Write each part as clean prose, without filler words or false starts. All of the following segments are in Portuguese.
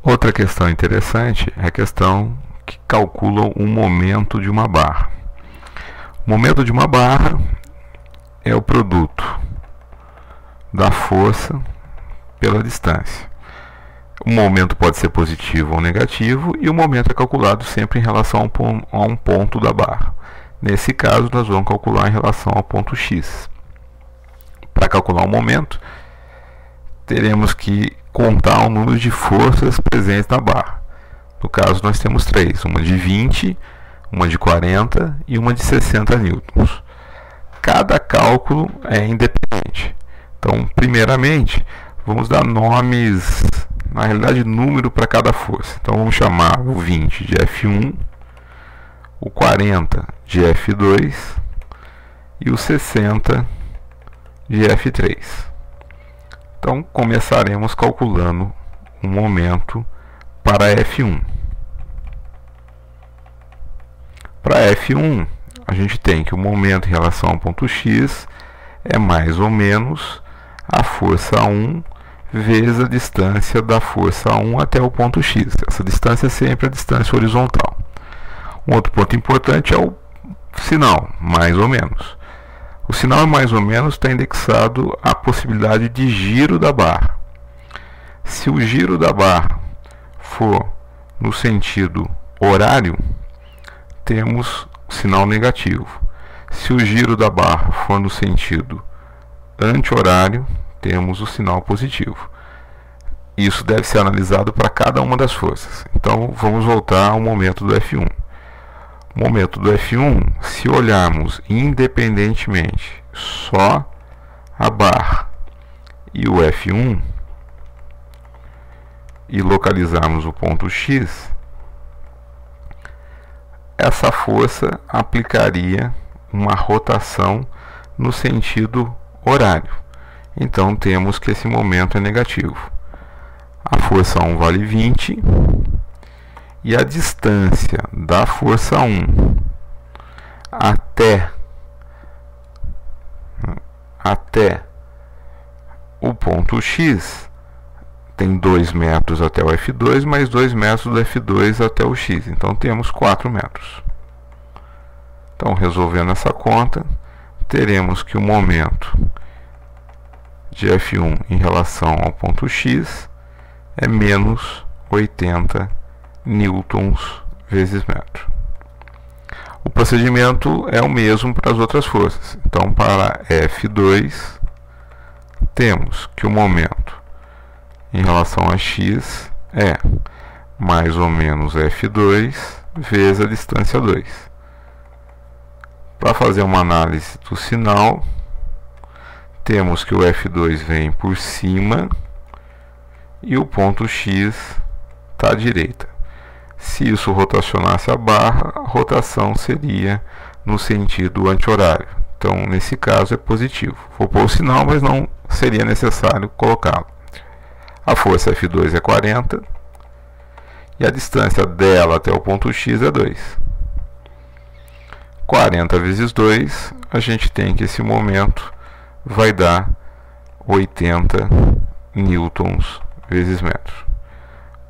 Outra questão interessante é a questão que calcula o momento de uma barra. O momento de uma barra é o produto da força pela distância. O momento pode ser positivo ou negativo e o momento é calculado sempre em relação a um ponto da barra. Nesse caso, nós vamos calcular em relação ao ponto X. Para calcular o momento, teremos que contar o número de forças presentes na barra. No caso, nós temos três: uma de 20, uma de 40 e uma de 60 newtons. Cada cálculo é independente. Então, primeiramente, vamos dar nomes, na realidade, número para cada força. Então, vamos chamar o 20 de F1, o 40 de F2 e o 60 de F3. Então, começaremos calculando o momento para F1. Para F1, a gente tem que o momento em relação ao ponto X é mais ou menos a força 1 vezes a distância da força 1 até o ponto X. Essa distância é sempre a distância horizontal. Um outro ponto importante é o sinal, mais ou menos. O sinal mais ou menos está indexado à possibilidade de giro da barra. Se o giro da barra for no sentido horário, temos o sinal negativo. Se o giro da barra for no sentido anti-horário, temos o sinal positivo. Isso deve ser analisado para cada uma das forças. Então, vamos voltar ao momento do F1. O momento do F1, se olharmos independentemente só a barra e o F1 e localizarmos o ponto X, essa força aplicaria uma rotação no sentido horário. Então temos que esse momento é negativo. A força 1 vale 20 e a distância da força 1 até o ponto X tem 2 metros até o F2, mais 2 metros do F2 até o X. Então temos 4 metros. Então, resolvendo essa conta, teremos que o momento de F1 em relação ao ponto X é menos 80 newtons vezes metro. O procedimento é o mesmo para as outras forças. Então, para F2, temos que o momento em relação a x é mais ou menos F2 vezes a distância 2. Para fazer uma análise do sinal, temos que o F2 vem por cima e o ponto X está à direita. Se isso rotacionasse a barra, a rotação seria no sentido anti-horário. Então, nesse caso, é positivo. Vou pôr o sinal, mas não seria necessário colocá-lo. A força F2 é 40 e a distância dela até o ponto X é 2. 40 vezes 2, a gente tem que esse momento vai dar 80 newtons vezes metro.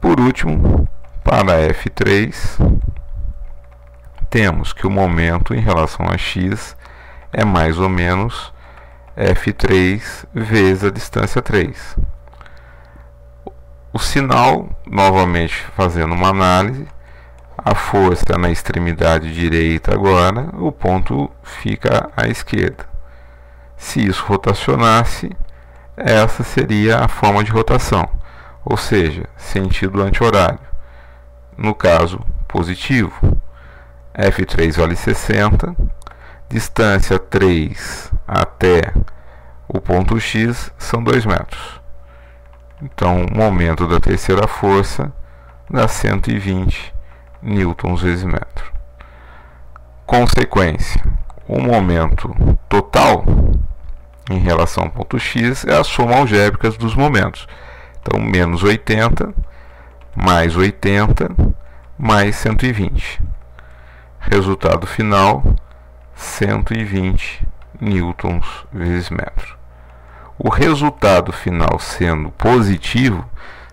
Por último, para F3, temos que o momento em relação a x é mais ou menos F3 vezes a distância 3. O sinal, novamente fazendo uma análise, a força na extremidade direita agora, o ponto fica à esquerda. Se isso rotacionasse, essa seria a forma de rotação, ou seja, sentido anti-horário. No caso, positivo. F3 vale 60, distância 3 até o ponto X são 2 metros. Então, o momento da terceira força dá 120 newtons vezes metro. Consequência, o momento total em relação ao ponto X é a soma algébrica dos momentos. Então, menos 80 mais 80 mais 120. Resultado final, 120 newtons vezes metro. O resultado final sendo positivo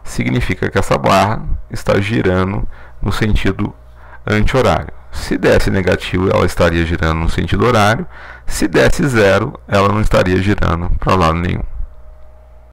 significa que essa barra está girando no sentido anti-horário. Se desse negativo, ela estaria girando no sentido horário. Se desse zero, ela não estaria girando para lado nenhum.